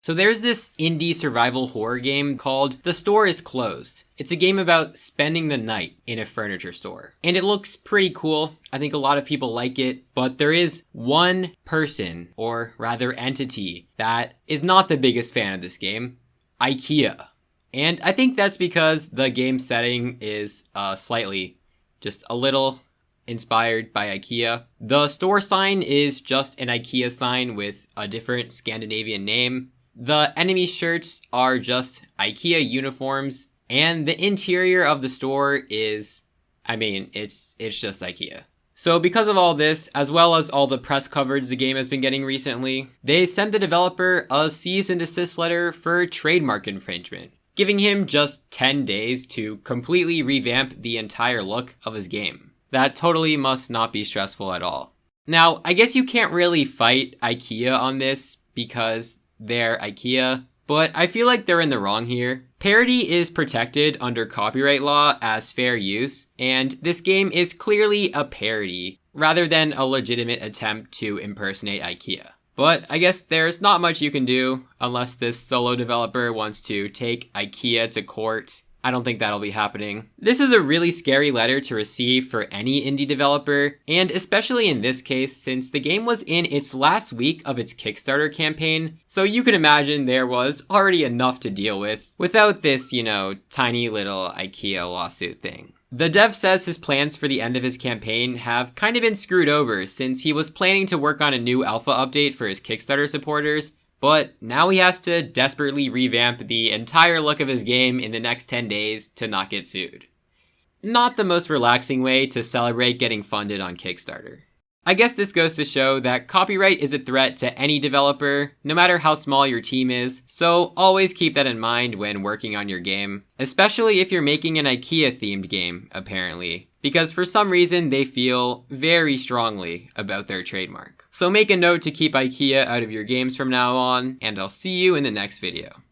So there's this indie survival horror game called The Store is Closed. It's a game about spending the night in a furniture store. And it looks pretty cool. I think a lot of people like it, but there is one person, or rather entity, that is not the biggest fan of this game: IKEA. And I think that's because the game setting is slightly, just a little inspired by IKEA. The store sign is just an IKEA sign with a different Scandinavian name. The enemy shirts are just IKEA uniforms, and the interior of the store is, it's just IKEA. So because of all this, as well as all the press coverage the game has been getting recently, they sent the developer a cease and desist letter for trademark infringement, giving him just 10 days to completely revamp the entire look of his game. That totally must not be stressful at all. Now, I guess you can't really fight IKEA on this because they're IKEA, but I feel like they're in the wrong here. Parody is protected under copyright law as fair use, and this game is clearly a parody rather than a legitimate attempt to impersonate IKEA. But I guess there's not much you can do unless this solo developer wants to take IKEA to court. I don't think that'll be happening. This is a really scary letter to receive for any indie developer, and especially in this case since the game was in its last week of its Kickstarter campaign, so you can imagine there was already enough to deal with without this, tiny little IKEA lawsuit thing. The dev says his plans for the end of his campaign have kind of been screwed over since he was planning to work on a new alpha update for his Kickstarter supporters, but now he has to desperately revamp the entire look of his game in the next 10 days to not get sued. Not the most relaxing way to celebrate getting funded on Kickstarter. I guess this goes to show that copyright is a threat to any developer, no matter how small your team is, so always keep that in mind when working on your game, especially if you're making an IKEA-themed game, apparently, because for some reason they feel very strongly about their trademark. So make a note to keep IKEA out of your games from now on, and I'll see you in the next video.